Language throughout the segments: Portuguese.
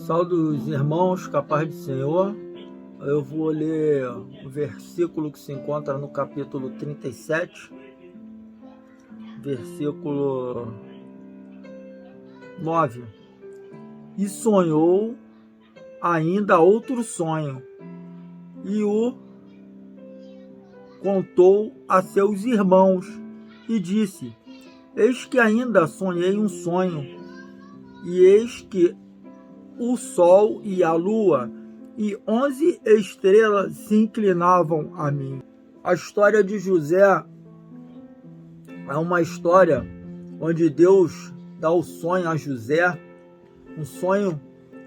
Salve os irmãos, capaz do Senhor. Eu vou ler o versículo que se encontra no capítulo 37, versículo 9. E sonhou ainda outro sonho, e o contou a seus irmãos, e disse: Eis que ainda sonhei um sonho, e eis que o sol e a lua e 11 estrelas se inclinavam a mim. A história de José é uma história onde Deus dá o sonho a José, um sonho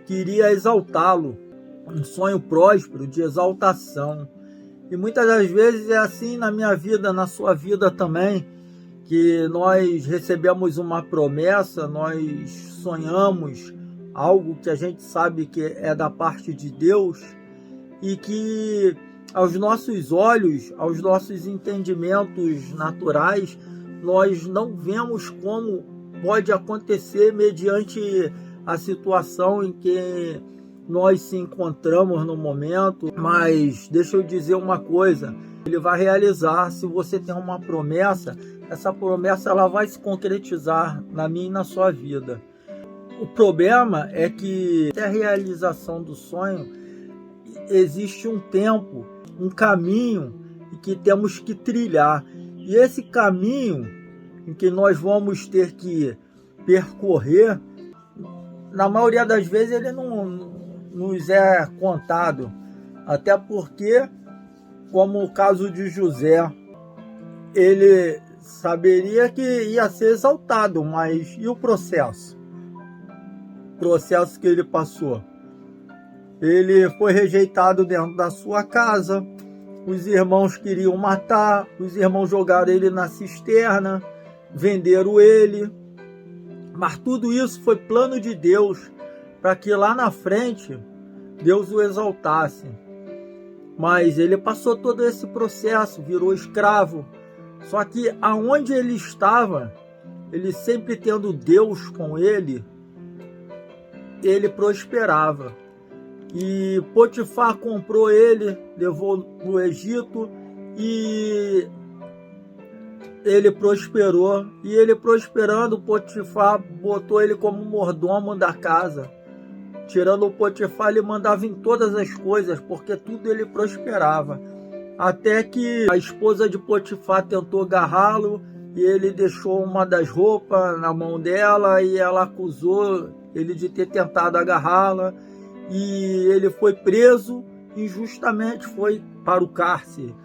que iria exaltá-lo, um sonho próspero de exaltação. E muitas das vezes é assim na minha vida, na sua vida também, que nós recebemos uma promessa, nós sonhamos algo que a gente sabe que é da parte de Deus e que aos nossos olhos, aos nossos entendimentos naturais, nós não vemos como pode acontecer mediante a situação em que nós se encontramos no momento. Mas deixa eu dizer uma coisa, ele vai realizar. Se você tem uma promessa, essa promessa ela vai se concretizar na minha e na sua vida. O problema é que até a realização do sonho existe um tempo, um caminho que temos que trilhar. E esse caminho em que nós vamos ter que percorrer, na maioria das vezes ele não nos é contado. Até porque, como o caso de José, ele saberia que ia ser exaltado, mas e o processo? Que ele passou. Ele foi rejeitado dentro da sua casa, os irmãos queriam matar, os irmãos jogaram ele na cisterna, venderam ele, mas tudo isso foi plano de Deus, para que lá na frente Deus o exaltasse. Mas ele passou todo esse processo, virou escravo, só que aonde ele estava, ele sempre tendo Deus com ele prosperava. E Potifar comprou ele, levou para o Egito e ele prosperou. E ele prosperando, Potifar botou ele como mordomo da casa. Tirando o Potifar, ele mandava em todas as coisas, porque tudo ele prosperava. Até que a esposa de Potifar tentou agarrá-lo e ele deixou uma das roupas na mão dela e ela acusou ele de ter tentado agarrá-la, e ele foi preso injustamente, foi para o cárcere.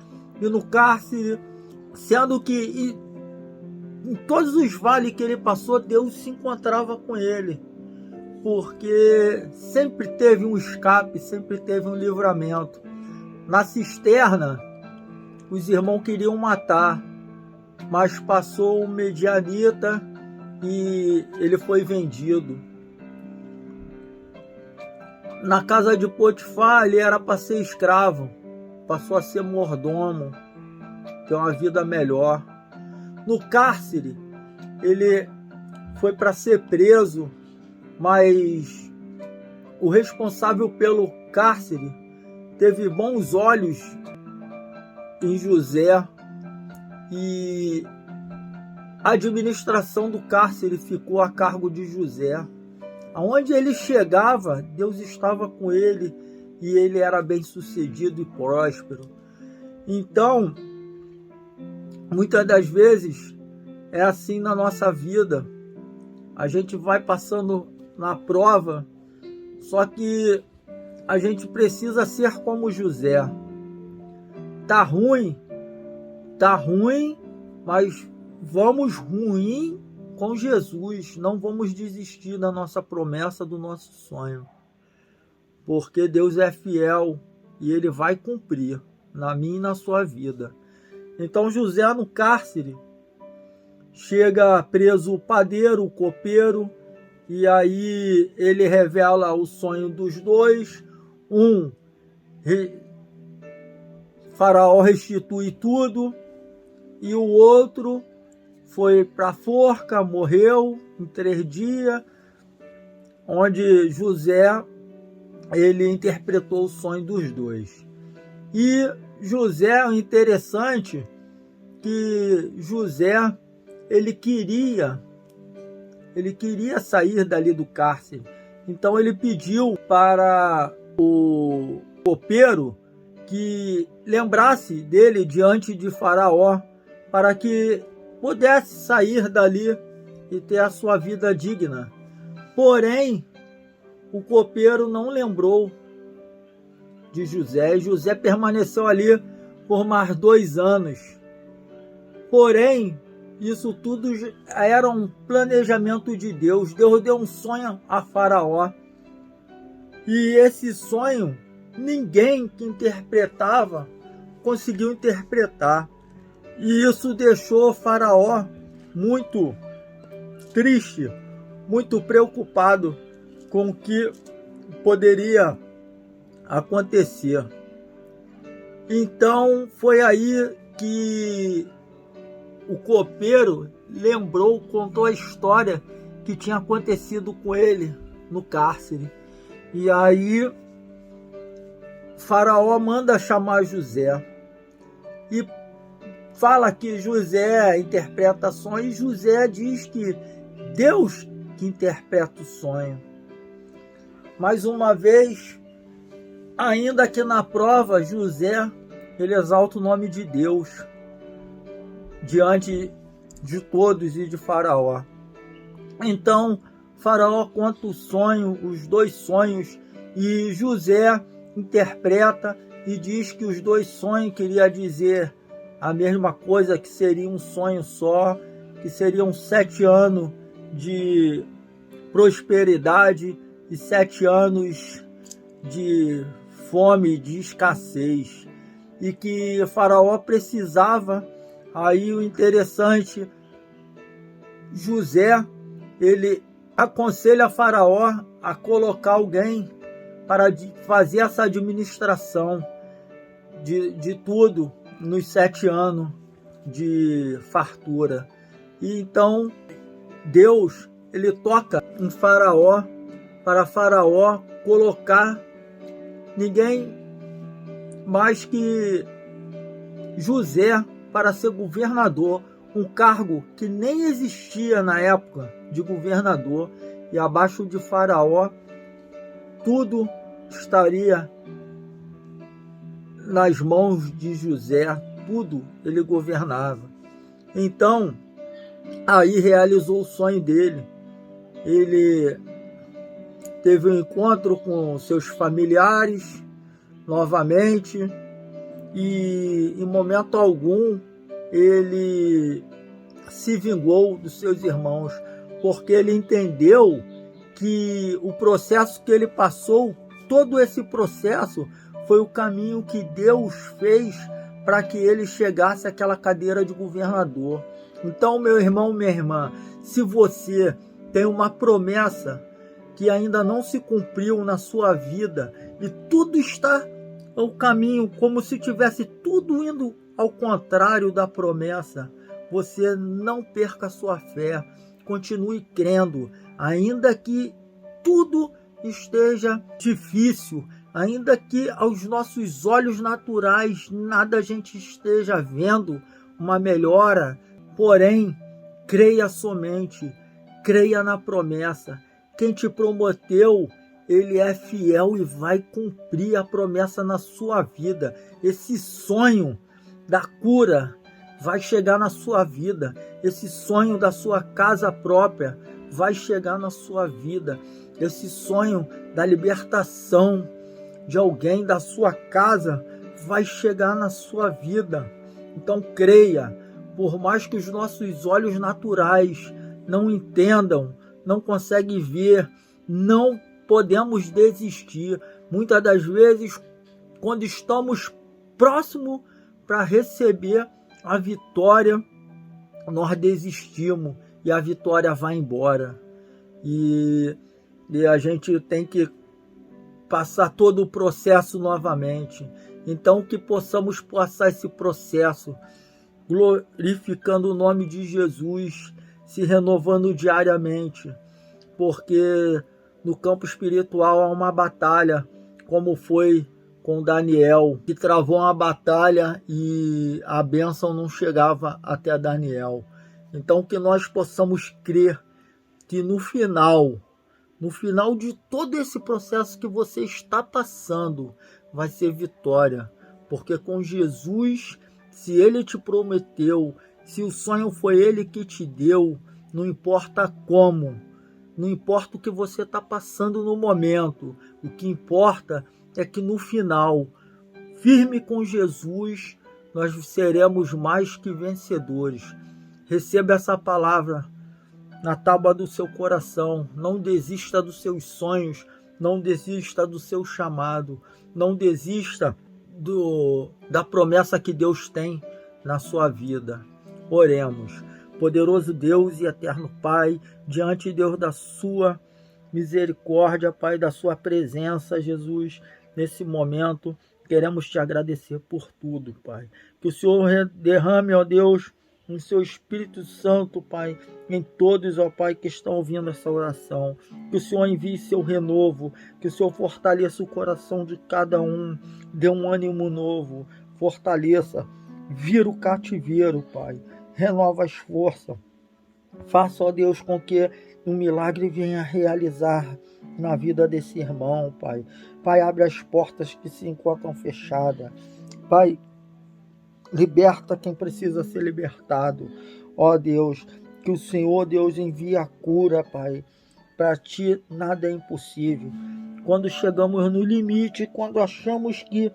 E no cárcere, sendo que em todos os vales que ele passou, Deus se encontrava com ele, porque sempre teve um escape, sempre teve um livramento. Na cisterna, os irmãos queriam matar, mas passou um medianita e ele foi vendido. Na casa de Potifar, ele era para ser escravo, passou a ser mordomo, ter uma vida melhor. No cárcere, ele foi para ser preso, mas o responsável pelo cárcere teve bons olhos em José e a administração do cárcere ficou a cargo de José. Aonde ele chegava, Deus estava com ele e ele era bem sucedido e próspero. Então, muitas das vezes é assim na nossa vida. A gente vai passando na prova, só que a gente precisa ser como José. Tá ruim, mas vamos ruim com Jesus, não vamos desistir da nossa promessa, do nosso sonho, porque Deus é fiel e Ele vai cumprir na minha e na sua vida. Então José no cárcere, chega preso o padeiro, o copeiro, e aí ele revela o sonho dos dois. Faraó restitui tudo, e o outro foi para a forca, morreu em 3 dias, onde José ele interpretou o sonho dos dois. E José, o interessante que José, ele queria sair dali do cárcere. Então ele pediu para o copeiro que lembrasse dele diante de Faraó, para que pudesse sair dali e ter a sua vida digna. Porém, o copeiro não lembrou de José, e José permaneceu ali por mais 2 anos. Porém, isso tudo era um planejamento de Deus. Deus deu um sonho a Faraó. E esse sonho, ninguém que interpretava conseguiu interpretar. E isso deixou Faraó muito triste, muito preocupado com o que poderia acontecer. Então foi aí que o copeiro lembrou, contou a história que tinha acontecido com ele no cárcere. E aí Faraó manda chamar José e fala que José interpreta sonho, e José diz que Deus que interpreta o sonho. Mais uma vez, ainda que na prova, José, ele exalta o nome de Deus diante de todos e de Faraó. Então, Faraó conta o sonho, os 2 sonhos, e José interpreta e diz que os 2 sonhos queria dizer a mesma coisa, que seria um sonho só, que seriam 7 anos de prosperidade e 7 anos de fome, de escassez, e que Faraó precisava. Aí o interessante, José, ele aconselha Faraó a colocar alguém para fazer essa administração de tudo nos 7 anos de fartura. E então Deus, ele toca em Faraó, para Faraó colocar ninguém mais que José para ser governador, um cargo que nem existia na época de governador, e abaixo de Faraó tudo estaria nas mãos de José, tudo ele governava. Então, aí realizou o sonho dele. Ele teve um encontro com seus familiares novamente, e em momento algum ele se vingou dos seus irmãos, porque ele entendeu que o processo que ele passou, todo esse processo, foi o caminho que Deus fez para que ele chegasse àquela cadeira de governador. Então, meu irmão, minha irmã, se você tem uma promessa que ainda não se cumpriu na sua vida, e tudo está ao caminho, como se tivesse tudo indo ao contrário da promessa, você não perca a sua fé, continue crendo, ainda que tudo esteja difícil, ainda que aos nossos olhos naturais nada a gente esteja vendo uma melhora, porém, creia somente, creia na promessa. Quem te prometeu, ele é fiel e vai cumprir a promessa na sua vida. Esse sonho da cura vai chegar na sua vida. Esse sonho da sua casa própria vai chegar na sua vida. Esse sonho da libertação de alguém da sua casa vai chegar na sua vida. Então creia, por mais que os nossos olhos naturais não entendam, não conseguem ver, não podemos desistir. Muitas das vezes, quando estamos próximos para receber a vitória, nós desistimos e a vitória vai embora. E a gente tem que passar todo o processo novamente. Então, que possamos passar esse processo, glorificando o nome de Jesus, se renovando diariamente, porque no campo espiritual há uma batalha como foi com Daniel, que travou uma batalha e a bênção não chegava até Daniel. Então que nós possamos crer que no final de todo esse processo que você está passando, vai ser vitória. Porque com Jesus, se Ele te prometeu, se o sonho foi Ele que te deu, não importa como, não importa o que você está passando no momento, o que importa é que no final, firme com Jesus, nós seremos mais que vencedores. Receba essa palavra na tábua do seu coração. Não desista dos seus sonhos, não desista do seu chamado, não desista da promessa que Deus tem na sua vida. Oremos. Poderoso Deus e eterno Pai, diante de Deus da sua misericórdia, Pai, da sua presença, Jesus, nesse momento, queremos te agradecer por tudo, Pai. Que o Senhor derrame, ó Deus, o seu Espírito Santo, Pai, em todos, ó Pai, que estão ouvindo essa oração. Que o Senhor envie seu renovo, que o Senhor fortaleça o coração de cada um, dê um ânimo novo, fortaleça, vira o cativeiro, Pai, renova as forças. Faça, ó Deus, com que um milagre venha realizar na vida desse irmão, Pai. Pai, abre as portas que se encontram fechadas. Pai, liberta quem precisa ser libertado. Ó Deus, que o Senhor, Deus, envie a cura, Pai. Para ti nada é impossível. Quando chegamos no limite, quando achamos que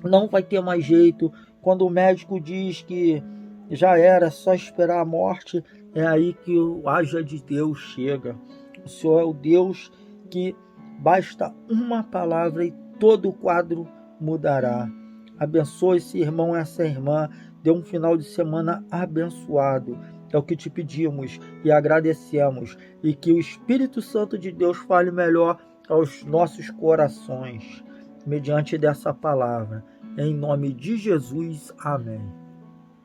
não vai ter mais jeito, quando o médico diz que já era, só esperar a morte, é aí que o haja de Deus chega. O Senhor é o Deus que basta uma palavra e todo o quadro mudará. Abençoe esse irmão e essa irmã. Dê um final de semana abençoado. É o que te pedimos e agradecemos. E que o Espírito Santo de Deus fale melhor aos nossos corações, mediante dessa palavra. Em nome de Jesus, amém.